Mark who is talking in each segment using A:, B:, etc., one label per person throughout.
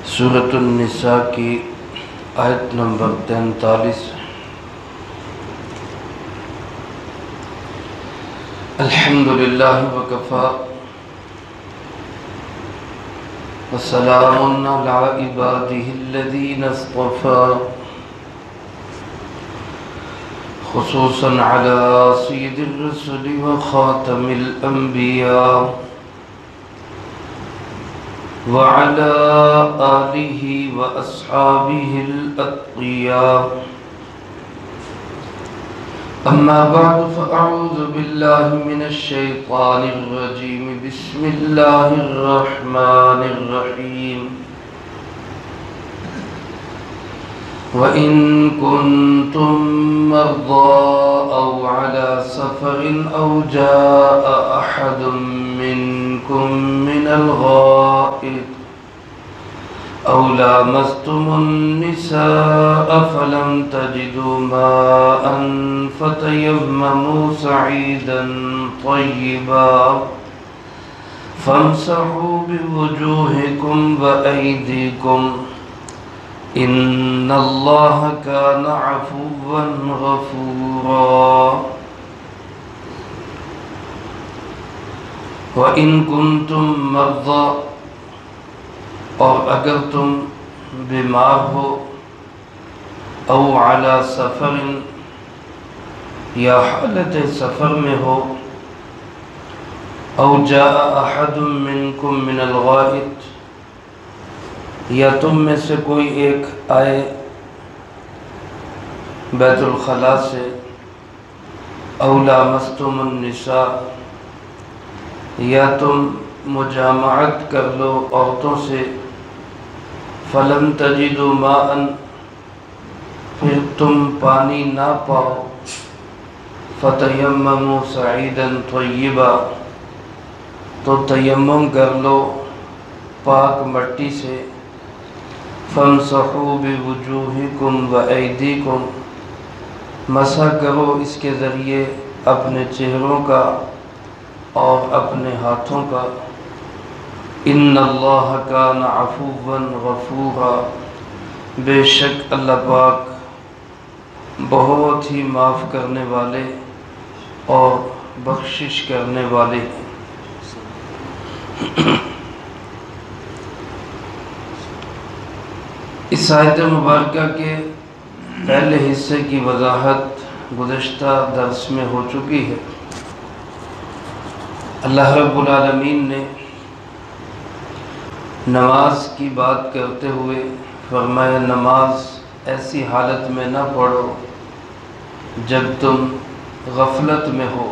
A: سورۃ النساء کی آیت نمبر 43۔ الحمدللہ وکفی وسلام علی عبادہ الذین اصطفی، خصوصا علی سید الرسل وخاتم الانبیاء وعلى آلہ واصحابہ الاتقیاء۔ اما بعد فاعوذ باللہ من الشیطان الرجیم، بسم اللہ الرحمن الرحیم۔ وَإِن كُنتم مرضى أو على سفر أو جاء أحد منكم من الغائط أو لامستم النساء فلم تجدوا ماء فتيمموا صعيدا طيبا فامسحوا بوجوهكم وأيديكم إن الله كان عفوا غفورا۔ وَإِن كُنتم مرضى، اور اگر تم بیمار ہو، او علی سفر، یا حالت سفر میں ہو، او جاء احد منکم من الغائط، یا تم میں سے کوئی ایک آئے بیت الخلاء سے، او لامستم النساء، یا تم مجامعت کر لو عورتوں سے، فلم تجدوا ماء، پھر تم پانی نہ پاؤ، فتیمموا صعیدا طیبا، تو تیمم کر لو پاک مٹی سے، فامسحوا بوجوہکم وایدیکم، مسح کرو اس کے ذریعے اپنے چہروں کا اور اپنے ہاتھوں کا، ان اللہ کان عفوا غفورا، بے شک اللہ پاک بہت ہی معاف کرنے والے اور بخشش کرنے والے ہیں۔ اس آیت مبارکہ کے پہلے حصے کی وضاحت گزشتہ درس میں ہو چکی ہے۔ اللہ رب العالمین نے نماز کی بات کرتے ہوئے فرمایا، نماز ایسی حالت میں نہ پڑھو جب تم غفلت میں ہو،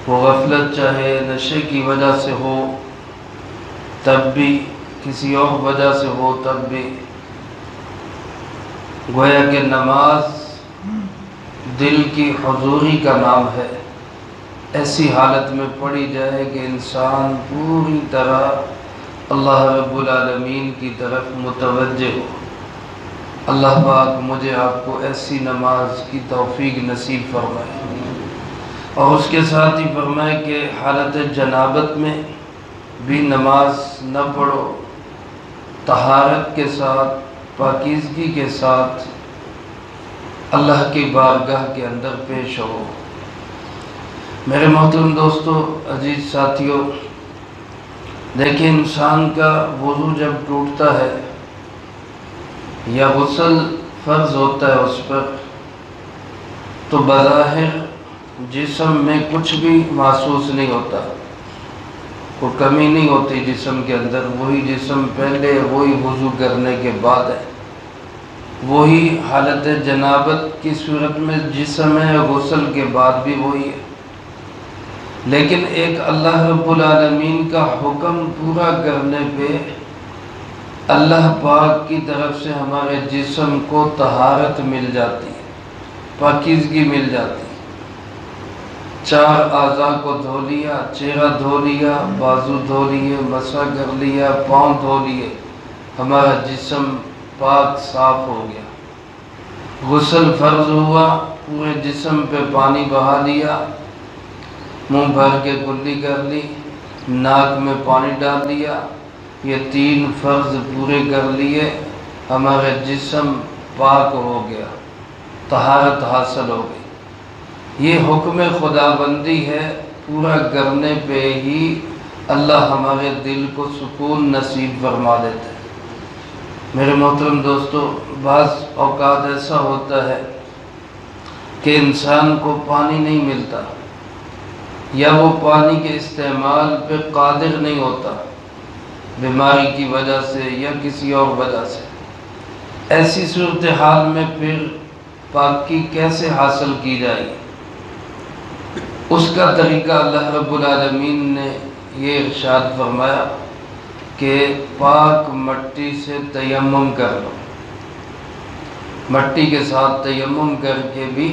A: وہ غفلت چاہے نشے کی وجہ سے ہو تب بھی، کسی اور وجہ سے ہو تب بھی، گویا کہ نماز دل کی حضوری کا نام ہے، ایسی حالت میں پڑھی جائے کہ انسان پوری طرح اللہ رب العالمین کی طرف متوجہ ہو۔ اللہ پاک مجھے آپ کو ایسی نماز کی توفیق نصیب فرمائے، اور اس کے ساتھ ہی فرمائے کہ حالت جنابت میں بھی نماز نہ پڑھو، طہارت کے ساتھ، پاکیزگی کے ساتھ اللہ کی بارگاہ کے اندر پیش ہو۔ میرے محترم دوستو، عزیز ساتھیوں، دیکھیں انسان کا وضو جب ٹوٹتا ہے یا غسل فرض ہوتا ہے اس پر، تو بظاہر جسم میں کچھ بھی محسوس نہیں ہوتا، کوئی کمی نہیں ہوتی جسم کے اندر، وہی جسم پہلے، وہی وضو کرنے کے بعد ہے، وہی حالت جنابت کی صورت میں جسم ہے، غسل کے بعد بھی وہی ہے۔ لیکن ایک اللہ رب العالمین کا حکم پورا کرنے پہ اللہ پاک کی طرف سے ہمارے جسم کو طہارت مل جاتی ہے، پاکیزگی مل جاتی ہے۔ 4 اعضاء کو دھو لیا، چہرہ دھو لیا، بازو دھو لیے، مسح کر لیا، پاؤں دھو لیے، ہمارا جسم پاک صاف ہو گیا۔ غسل فرض ہوا، پورے جسم پہ پانی بہا لیا، منہ بھر کے کلی کر لی، ناک میں پانی ڈال دیا، یہ 3 فرض پورے کر لیے ہمارے جسم پاک ہو گیا، طہارت حاصل ہو گئی۔ یہ حکم خدا بندی ہے، پورا کرنے پہ ہی اللہ ہمارے دل کو سکون نصیب فرما دیتے ہیں۔ میرے محترم دوستو، بعض اوقات ایسا ہوتا ہے کہ انسان کو پانی نہیں ملتا، یا وہ پانی کے استعمال پہ قادر نہیں ہوتا، بیماری کی وجہ سے یا کسی اور وجہ سے۔ ایسی صورتحال میں پھر پاکی کیسے حاصل کی جائے گی؟ اس کا طریقہ اللہ رب العالمین نے یہ ارشاد فرمایا کہ پاک مٹی سے تیمم کر لو، مٹی کے ساتھ تیمم کر کے بھی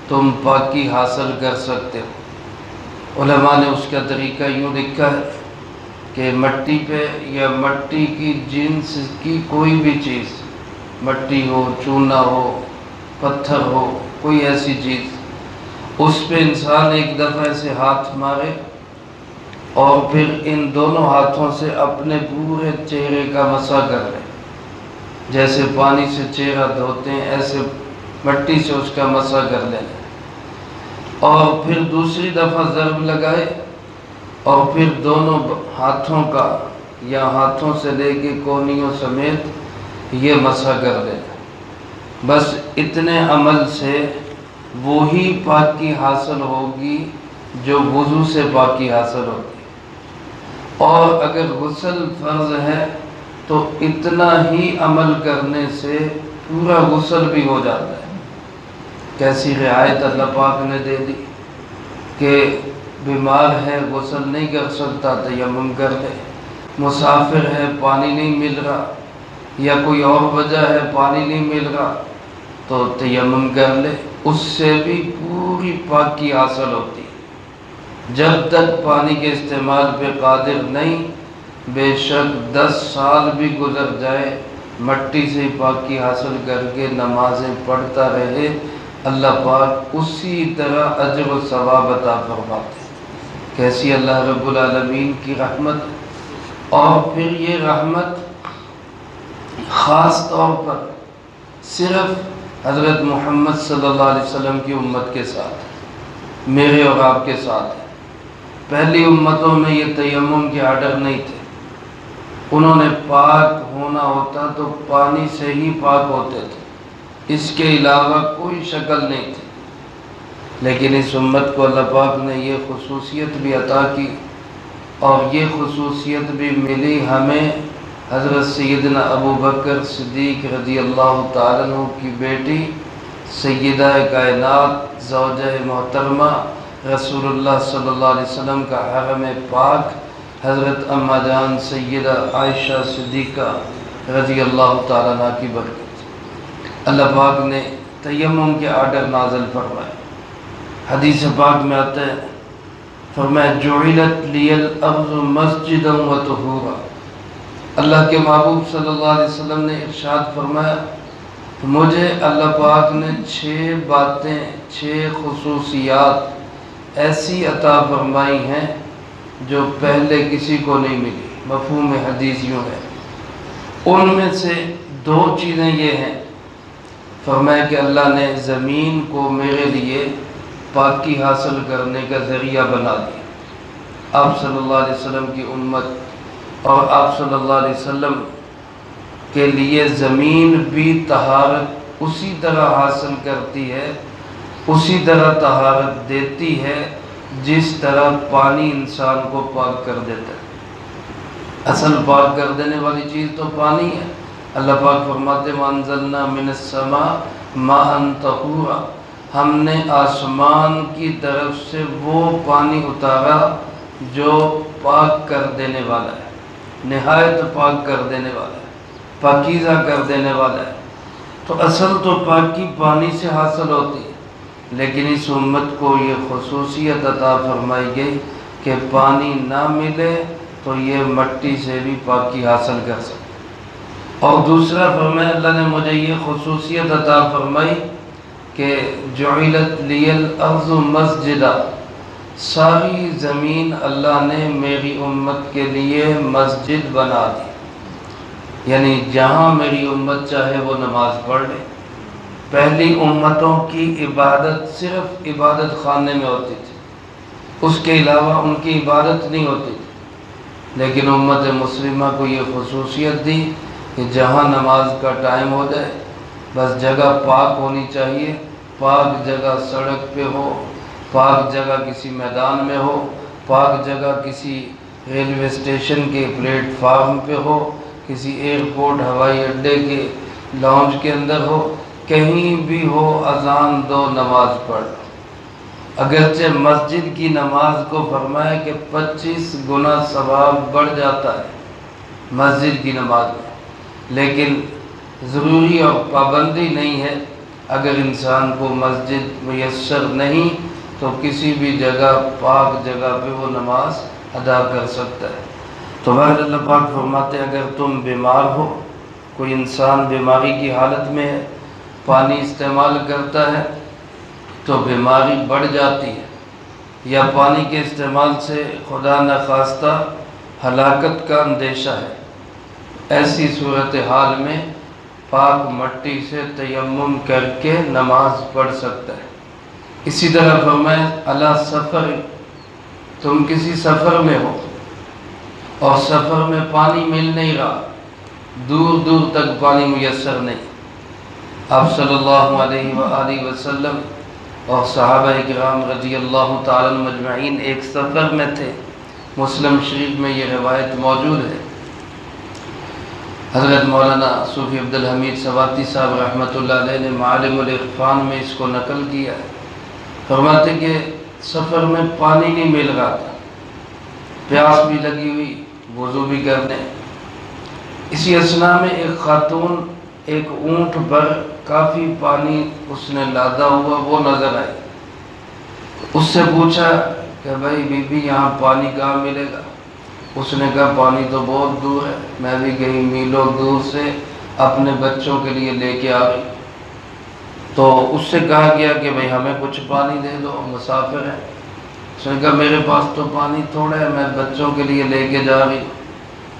A: تم پاکی حاصل کر سکتے ہو۔ علماء نے اس کا طریقہ یوں لکھا ہے کہ مٹی پہ یا مٹی کی جنس کی کوئی بھی چیز، مٹی ہو، چونا ہو، پتھر ہو، کوئی ایسی چیز، اس پہ انسان ایک دفعہ سے ہاتھ مارے اور پھر ان دونوں ہاتھوں سے اپنے پورے چہرے کا مسح کر لے، جیسے پانی سے چہرہ دھوتے ہیں ایسے مٹی سے اس کا مسح کر لیں، اور پھر دوسری دفعہ ضرب لگائے اور پھر دونوں ہاتھوں کا یا ہاتھوں سے لے کے کونیوں سمیت یہ مسح کر لیں۔ بس اتنے عمل سے وہی پاکی حاصل ہوگی جو وضو سے پاکی حاصل ہوگی، اور اگر غسل فرض ہے تو اتنا ہی عمل کرنے سے پورا غسل بھی ہو جاتا ہے۔ کیسی رعایت اللہ پاک نے دے دی کہ بیمار ہے، غسل نہیں کر سکتا، تیمم کر لے، مسافر ہے، پانی نہیں مل رہا، یا کوئی اور وجہ ہے پانی نہیں مل رہا تو تیمم کر لے، اس سے بھی پوری پاکی حاصل ہوتی ہے۔ جب تک پانی کے استعمال پہ قادر نہیں، بے شک 10 سال بھی گزر جائے، مٹی سے پاکی حاصل کر کے نمازیں پڑھتا رہے، اللہ پاک اسی طرح اجر و ثواب عطا فرماتے ہیں۔ کیسی اللہ رب العالمین کی رحمت! اور پھر یہ رحمت خاص طور پر صرف حضرت محمد صلی اللہ علیہ وسلم کی امت کے ساتھ، میرے اور آپ کے ساتھ ہے۔ پہلی امتوں میں یہ تیمم کے آرڈر نہیں تھے، انہوں نے پاک ہونا ہوتا تو پانی سے ہی پاک ہوتے تھے، اس کے علاوہ کوئی شکل نہیں تھی۔ لیکن اس امت کو اللہ پاک نے یہ خصوصیت بھی عطا کی، اور یہ خصوصیت بھی ملی ہمیں حضرت سیدنا ابو بکر صدیق رضی اللہ تعالیٰ عنہ کی بیٹی سیدہ کائنات زوجہ محترمہ رسول اللہ صلی اللہ علیہ وسلم کا حرم پاک حضرت اما جان سیدہ عائشہ صدیقہ رضی اللہ تعالیٰ عنہ کی برکت۔ اللہ پاک نے تیمم کے آرڈر نازل فرمائے۔ حدیث پاک میں آتا ہے، فرمایا جعلت لی الارض مسجدا وطہورا۔ اللہ کے محبوب صلی اللہ علیہ وسلم نے ارشاد فرمایا، مجھے اللہ پاک نے 6 باتیں، 6 خصوصیات ایسی عطا فرمائی ہیں جو پہلے کسی کو نہیں ملی۔ مفہوم حدیث یوں ہے، ان میں سے 2 چیزیں یہ ہیں، فرمایا کہ اللہ نے زمین کو میرے لیے پاکی حاصل کرنے کا ذریعہ بنا دیا۔ آپ صلی اللہ علیہ وسلم کی امت اور آپ صلی اللہ علیہ وسلم کے لیے زمین بھی طہارت اسی طرح حاصل کرتی ہے، اسی طرح طہارت دیتی ہے جس طرح پانی انسان کو پاک کر دیتا ہے۔ اصل پاک کر دینے والی چیز تو پانی ہے۔ اللہ پاک فرماتے ہیں وَأَنزَلْنَا مِنَ السَّمَاءِ مَاءً طَهُورًا، ہم نے آسمان کی طرف سے وہ پانی اتارا جو پاک کر دینے والا ہے، نہایت پاک کر دینے والا ہے، پاکیزہ کر دینے والا ہے۔ تو اصل تو پاکی پانی سے حاصل ہوتی ہے، لیکن اس امت کو یہ خصوصیت عطا فرمائی گئی کہ پانی نہ ملے تو یہ مٹی سے بھی پاکی حاصل کر سکے۔ اور دوسرا فرمایا اللہ نے مجھے یہ خصوصیت عطا فرمائی کہ جعلت لی الارض مسجدا، ساری زمین اللہ نے میری امت کے لیے مسجد بنا دی۔ یعنی جہاں میری امت چاہے وہ نماز پڑھ لے۔ پہلی امتوں کی عبادت صرف عبادت خانے میں ہوتی تھی، اس کے علاوہ ان کی عبادت نہیں ہوتی تھی، لیکن امت مسلمہ کو یہ خصوصیت دی کہ جہاں نماز کا ٹائم ہو جائے بس جگہ پاک ہونی چاہیے، پاک جگہ سڑک پہ ہو، پاک جگہ کسی میدان میں ہو، پاک جگہ کسی ریلوے اسٹیشن کے پلیٹ فارم پہ ہو، کسی ایئرپورٹ ہوائی اڈے کے لاؤنج کے اندر ہو، کہیں بھی ہو، اذان دو، نماز پڑھ۔ اگرچہ مسجد کی نماز کو فرمایا کہ 25 گنا ثواب بڑھ جاتا ہے مسجد کی نماز میں، لیکن ضروری اور پابندی نہیں ہے۔ اگر انسان کو مسجد میسر نہیں تو کسی بھی جگہ پاک جگہ پہ وہ نماز ادا کر سکتا ہے۔ تو بہرحال اللہ پاک فرماتے ہیں اگر تم بیمار ہو، کوئی انسان بیماری کی حالت میں ہے، پانی استعمال کرتا ہے تو بیماری بڑھ جاتی ہے، یا پانی کے استعمال سے خدا نخواستہ ہلاکت کا اندیشہ ہے، ایسی صورتحال میں پاک مٹی سے تیمم کر کے نماز پڑھ سکتا ہے۔ اسی طرح فرمایا علی سفر، تم کسی سفر میں ہو اور سفر میں پانی مل نہیں رہا، دور دور تک پانی میسر نہیں۔ آپ صلی اللہ علیہ وآلہ وسلم اور صحابہ کرام رضی اللہ تعالیٰ مجمعین ایک سفر میں تھے، مسلم شریف میں یہ روایت موجود ہے۔ حضرت مولانا صوفی عبدالحمید سواتی صاحب رحمۃ اللہ علیہ نے معالم العرفان میں اس کو نقل کیا ہے۔ فرماتے کہ سفر میں پانی نہیں مل رہا تھا، پیاس بھی لگی ہوئی، وضو بھی کرنے۔ اسی اثناء میں ایک خاتون ایک اونٹ پر کافی پانی اس نے لادا ہوا وہ نظر آئی۔ اس سے پوچھا کہ بھائی بی بی یہاں پانی کہاں ملے گا؟ اس نے کہا پانی تو بہت دور ہے، میں بھی کہیں میلوں دور سے اپنے بچوں کے لیے لے کے آ گئی۔ تو اس سے کہا گیا کہ بھائی ہمیں کچھ پانی دے دو، مسافر ہیں۔ اس نے کہا میرے پاس تو پانی تھوڑا ہے، میں بچوں کے لیے لے کے جا رہی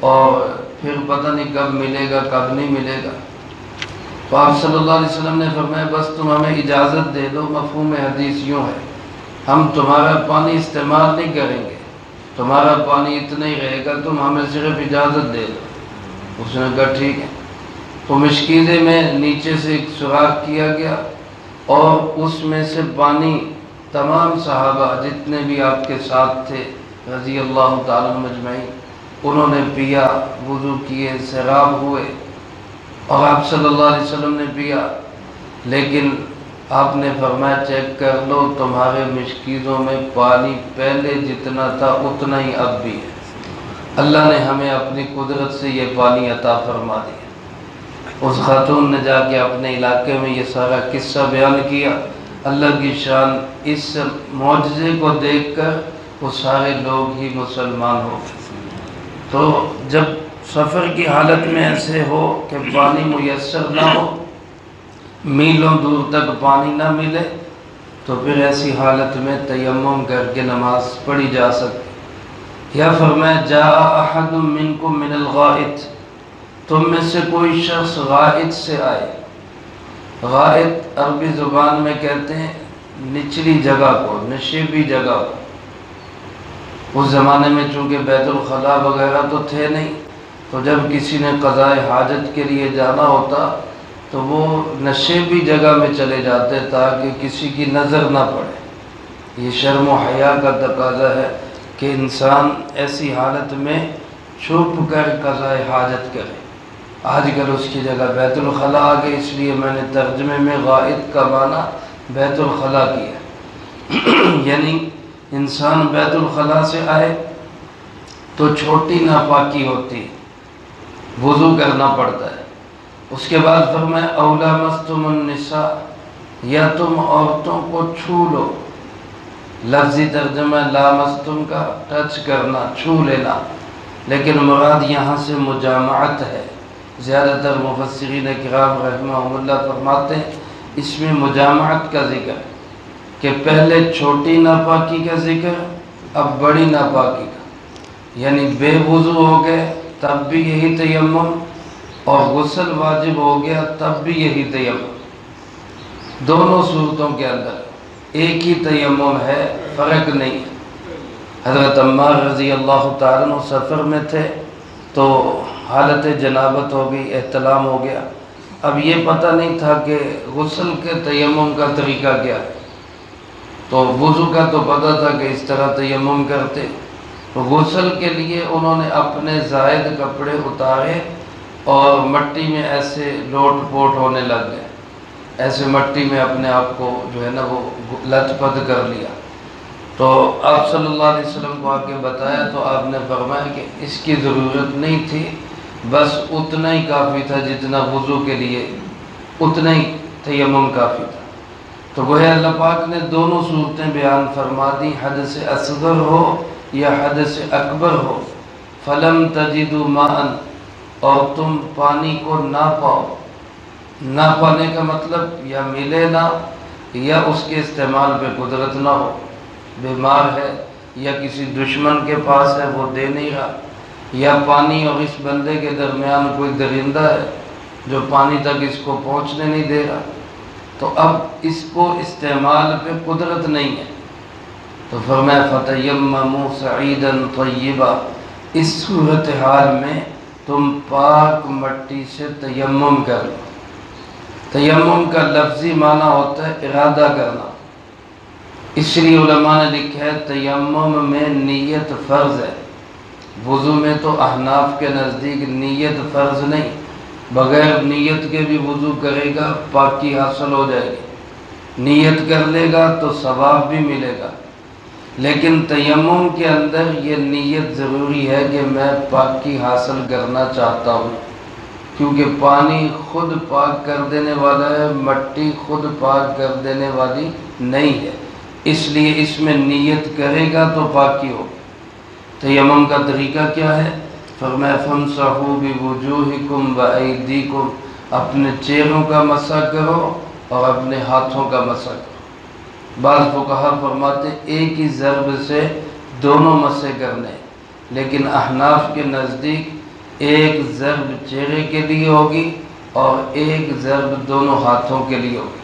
A: اور پھر پتہ نہیں کب ملے گا کب نہیں ملے گا۔ تو آپ صلی اللہ علیہ وسلم نے فرمایا بس تم ہمیں اجازت دے دو، مفہوم حدیث یوں ہے ہم تمہارا پانی استعمال نہیں کریں گے، تمہارا پانی اتنا ہی رہے گا، تم ہمیں صرف اجازت دے دو۔ اس نے کہا ٹھیک ہے۔ تو مشکیزے میں نیچے سے ایک سوراخ کیا گیا اور اس میں سے پانی تمام صحابہ جتنے بھی آپ کے ساتھ تھے رضی اللہ تعالیٰ مجمعین انہوں نے پیا، وضو کیے، سیراب ہوئے اور آپ صلی اللہ علیہ وسلم نے پیا، لیکن آپ نے فرمایا چیک کر لو تمہارے مشکیزوں میں پانی پہلے جتنا تھا اتنا ہی اب بھی ہے۔ اللہ نے ہمیں اپنی قدرت سے یہ پانی عطا فرما دیا۔ اس خاتون نے جا کے اپنے علاقے میں یہ سارا قصہ بیان کیا۔ اللہ کی شان، اس معجزے کو دیکھ کر وہ سارے لوگ ہی مسلمان ہو گئے۔ تو جب سفر کی حالت میں ایسے ہو کہ پانی میسر نہ ہو، میلوں دور تک پانی نہ ملے، تو پھر ایسی حالت میں تیمم کر کے نماز پڑھی جا سکتی۔ یا فرمایا جاء احد منکم من الغائط، تم میں سے کوئی شخص غائط سے آئے۔ غائط عربی زبان میں کہتے ہیں نچلی جگہ کو، نشیبی جگہ کو۔ اس زمانے میں چونکہ بیت الخلاء وغیرہ تو تھے نہیں، تو جب کسی نے قضاء حاجت کے لیے جانا ہوتا تو وہ نشیبی جگہ میں چلے جاتے تاکہ کسی کی نظر نہ پڑے۔ یہ شرم و حیا کا تقاضا ہے کہ انسان ایسی حالت میں چھپ کر قضاء حاجت کرے۔ آج کل اس کی جگہ بیت الخلاء آ گئی، اس لیے میں نے ترجمے میں غائط کا معنی بیت الخلاء کیا۔ یعنی انسان بیت الخلاء سے آئے تو چھوٹی ناپاکی ہوتی، وضو کرنا پڑتا ہے۔ اس کے بعد فرمایا او لامستم النساء، یا تم عورتوں کو چھو لو۔ لفظی ترجمہ لامستم کا ٹچ کرنا، چھو لینا، لیکن مراد یہاں سے مجامعت ہے۔ زیادہ تر مفسرین کرام رحمہم اللہ فرماتے ہیں اس میں مجامعت کا ذکر ہے کہ پہلے چھوٹی ناپاکی کا ذکر، اب بڑی ناپاکی کا، یعنی بے وضو ہو گئے تب بھی یہی تیمم، اور غسل واجب ہو گیا تب بھی یہی تیمم، دونوں صورتوں کے اندر ایک ہی تیمم ہے، فرق نہیں ہے۔ حضرت عمار رضی اللہ تعالیٰ عنہ سفر میں تھے تو حالت جنابت ہو گئی، احتلام ہو گیا۔ اب یہ پتہ نہیں تھا کہ غسل کے تیمم کا طریقہ کیا ہے، تو وضو کا تو پتہ تھا کہ اس طرح تیمم کرتے، تو غسل کے لیے انہوں نے اپنے زائد کپڑے اتارے اور مٹی میں ایسے لوٹ پوٹ ہونے لگ گئے، ایسے مٹی میں اپنے آپ کو جو ہے نا وہ لت پت کر لیا۔ تو آپ صلی اللہ علیہ وسلم کو آ کے بتایا تو آپ نے فرمایا کہ اس کی ضرورت نہیں تھی، بس اتنا ہی کافی تھا جتنا وضو کے لیے، اتنا ہی تیمم کافی تھا۔ تو گویا اللہ پاک نے دونوں صورتیں بیان فرما دی، حدث اصغر ہو یا حدث اکبر ہو، فلم تجدوا ماء، اور تم پانی کو نہ پاؤ، نہ پانے کا مطلب یا ملے نہ، یا اس کے استعمال پہ قدرت نہ ہو، بیمار ہے یا کسی دشمن کے پاس ہے وہ دے نہیں رہا، یا پانی اور اس بندے کے درمیان کوئی درندہ ہے جو پانی تک اس کو پہنچنے نہیں دے رہا، تو اب اس کو استعمال پہ قدرت نہیں ہے، تو فرمایا فَتَيَمَّمُوا صَعِيدًا طَيِّبًا، اس صورتحال میں تم پاک مٹی سے تیمم کر لو۔ تیمم کا لفظی معنی ہوتا ہے ارادہ کرنا، اس لیے علماء نے لکھا ہے تیمم میں نیت فرض ہے۔ وضو میں تو احناف کے نزدیک نیت فرض نہیں، بغیر نیت کے بھی وضو کرے گا پاکی حاصل ہو جائے گی، نیت کر لے گا تو ثواب بھی ملے گا، لیکن تیمم کے اندر یہ نیت ضروری ہے کہ میں پاکی حاصل کرنا چاہتا ہوں، کیونکہ پانی خود پاک کر دینے والا ہے، مٹی خود پاک کر دینے والی نہیں ہے، اس لیے اس میں نیت کرے گا تو پاکی ہوگی۔ تیمم کا طریقہ کیا ہے؟ فرمایا فَامْسَحُوا بِوُجُوهِكُمْ وَأَيْدِيكُمْ، اپنے چہروں کا مسح کرو اور اپنے ہاتھوں کا مسح کرو۔ بعض فقہا فرماتے ایک ہی ضرب سے دونوں مسح کرنے، لیکن احناف کے نزدیک ایک ضرب چہرے کے لیے ہوگی اور ایک ضرب دونوں ہاتھوں کے لیے ہوگی،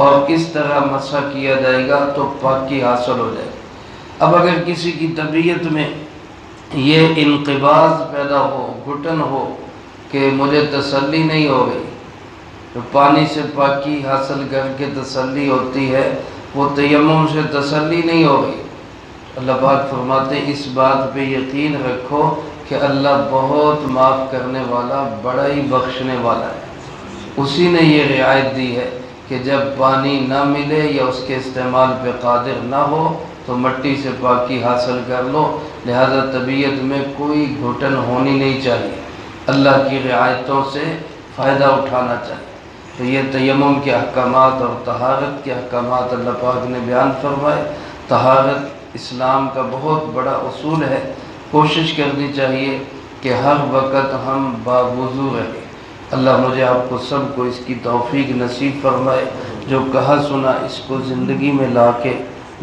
A: اور اس طرح مسح کیا جائے گا تو پاکی حاصل ہو جائے گا۔ اب اگر کسی کی طبیعت میں یہ انقباض پیدا ہو، گھٹن ہو کہ مجھے تسلی نہیں ہو گئی، تو پانی سے پاکی حاصل کر کے تسلی ہوتی ہے، وہ تیمم سے تسلی نہیں ہو گئی، اللہ پاک فرماتے اس بات پہ یقین رکھو کہ اللہ بہت معاف کرنے والا، بڑا ہی بخشنے والا ہے۔ اسی نے یہ رعایت دی ہے کہ جب پانی نہ ملے یا اس کے استعمال پہ قادر نہ ہو تو مٹی سے پاکی حاصل کر لو، لہذا طبیعت میں کوئی گھٹن ہونی نہیں چاہیے، اللہ کی رعایتوں سے فائدہ اٹھانا چاہیے۔ تو یہ تیمم کے احکامات اور طہارت کے احکامات اللہ پاک نے بیان فرمائے۔ طہارت اسلام کا بہت بڑا اصول ہے، کوشش کرنی چاہیے کہ ہر وقت ہم باوضو رہیں۔ اللہ مجھے آپ کو سب کو اس کی توفیق نصیب فرمائے، جو کہا سنا اس کو زندگی میں لا کے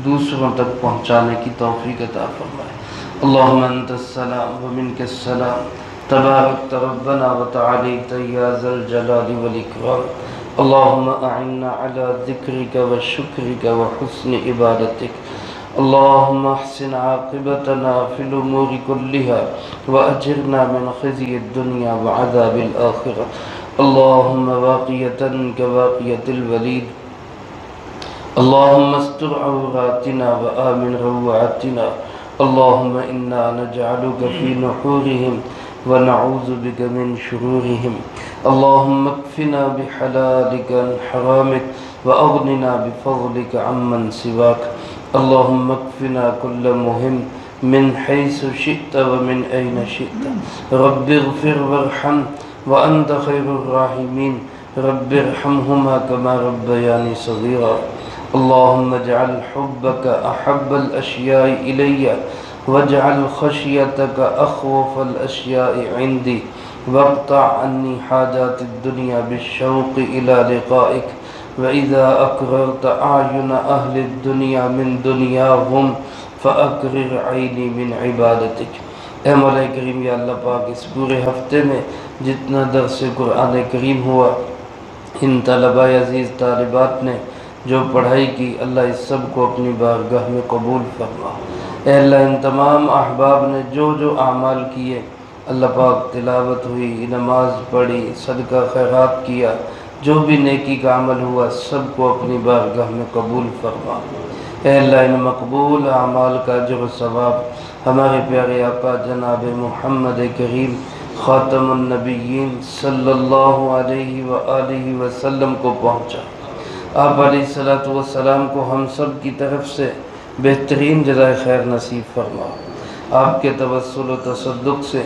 A: دوسروں تک پہنچانے کی توفیق عطا فرمائے۔ اللہم انت السلام ومنک السلام، تبارک ربنا وتعالیت یا ذا الجلال والاکرام۔ اللہم اعنا علی ذکرک وشکرک وحسن عبادتک۔ اللہم احسن عاقبتنا فی الامور کلها واجرنا من خزی الدنیا وعذاب الآخرہ۔ اللہم واقیتا کواقیت الولید، اللہم استر عوراتنا وآمن روعاتنا۔ اللہم انا نجعلک فی نحورہم ونعوذ بک من شرورہم۔ اللہم اکفنا بحلالک عن حرامک واغننا بفضلک عمن سواک۔ اللہم اکفنا کل مہم من حیث شئت ومن این شئت۔ رب اغفر وارحم وانت خیر الراحمین۔ رب ارحمہما کما ربیانی صغیرا۔ اللہم اجعل حبک احب الاشیاء الی واجعل خشیتک اخوف الاشیاء عندی، واقطع عنی حاجات الدنیا بالشوق الى لقائک، وإذا أكررت أعين أهل الدنيا من دنياهم فأكرر عيني من عبادتك۔ اے مولا کریم یا اللہ پاک اس پورے ہفتے میں جتنا درس قرآن کریم ہوا، ان طلبہ عزیز طالبات نے جو پڑھائی کی، اللہ اس سب کو اپنی بارگاہ میں قبول فرما۔ اے اللہ ان تمام احباب نے جو جو اعمال کیے، اللہ پاک تلاوت ہوئی، نماز پڑھی، صدقہ خیرات کیا، جو بھی نیکی کا عمل ہوا، سب کو اپنی بارگاہ میں قبول فرما۔ اے اللہ ان مقبول اعمال کا اجر و ثواب ہمارے پیارے آقا جناب محمد کریم خاتم النبیین صلی اللہ علیہ وآلہ وسلم کو پہنچا۔ آپ علیہ السلام کو ہم سب کی طرف سے بہترین جزائے خیر نصیب فرما۔ آپ کے توسل و تصدق سے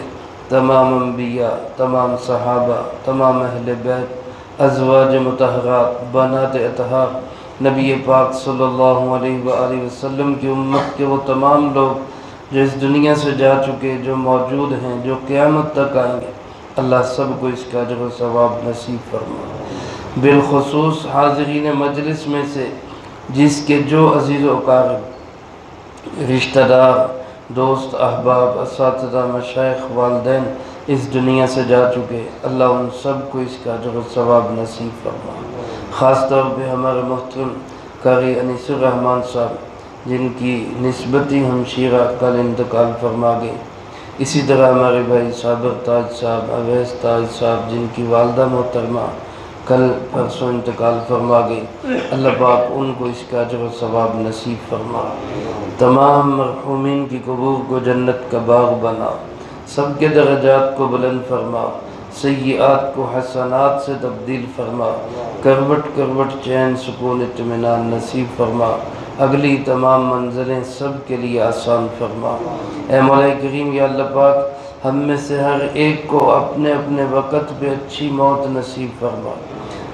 A: تمام انبیاء، تمام صحابہ، تمام اہل بیت، ازواج مطہرات، بنات اطہار، نبی پاک صلی اللہ علیہ وآلہ وسلم کی امت کے وہ تمام لوگ جو اس دنیا سے جا چکے، جو موجود ہیں، جو قیامت تک آئیں گے، اللہ سب کو اس کا اجر و ثواب نصیب فرما۔ بالخصوص حاضرین مجلس میں سے جس کے جو عزیز و اقارب، رشتہ دار، دوست، احباب، اساتذہ، مشائخ، والدین اس دنیا سے جا چکے، اللہ ان سب کو اس کا اجر و ثواب نصیب فرما۔ خاص طور پہ ہمارے محترم قاری انیس الرحمن صاحب جن کی نسبتی ہمشیرہ کل انتقال فرما گئی، اسی طرح ہمارے بھائی صابر تاج صاحب، اویس تاج صاحب جن کی والدہ محترمہ کل پرسوں انتقال فرما گئی، اللہ پاک ان کو اس کا اجر و ثواب نصیب فرما۔ تمام مرحومین کی قبور کو جنت کا باغ بنا، سب کے درجات کو بلند فرما، سیئات کو حسنات سے تبدیل فرما، کروٹ کروٹ چین سکون اطمینان نصیب فرما، اگلی تمام منزلیں سب کے لیے آسان فرما۔ اے مولا کریم یا اللہ پاک ہم میں سے ہر ایک کو اپنے اپنے وقت پہ اچھی موت نصیب فرما،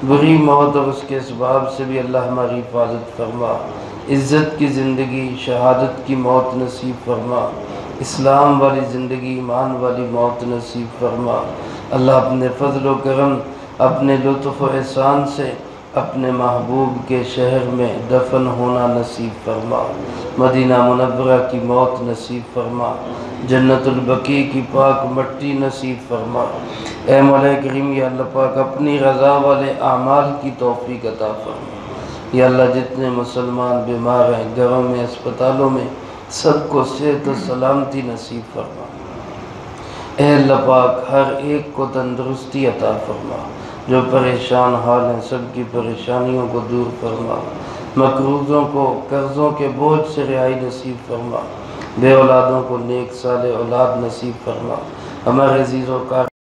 A: بری موت اور اس کے اسباب سے بھی اللہ ہماری حفاظت فرما، عزت کی زندگی، شہادت کی موت نصیب فرما، اسلام والی زندگی، ایمان والی موت نصیب فرما۔ اللہ اپنے فضل و کرم، اپنے لطف و احسان سے اپنے محبوب کے شہر میں دفن ہونا نصیب فرما، مدینہ منورہ کی موت نصیب فرما، جنت البقیع کی پاک مٹی نصیب فرما۔ اے مولا کریم یا اللہ پاک اپنی رضا والے اعمال کی توفیق عطا فرما۔ یا اللہ جتنے مسلمان بیمار ہیں، گھروں میں، اسپتالوں میں، سب کو صحت و سلامتی نصیب فرما۔ اے اللہ پاک ہر ایک کو تندرستی عطا فرما، جو پریشان حال ہیں سب کی پریشانیوں کو دور فرما، مقروضوں کو قرضوں کے بوجھ سے رہائی نصیب فرما، بے اولادوں کو نیک صالح اولاد نصیب فرما، ہمارے عزیزوں کا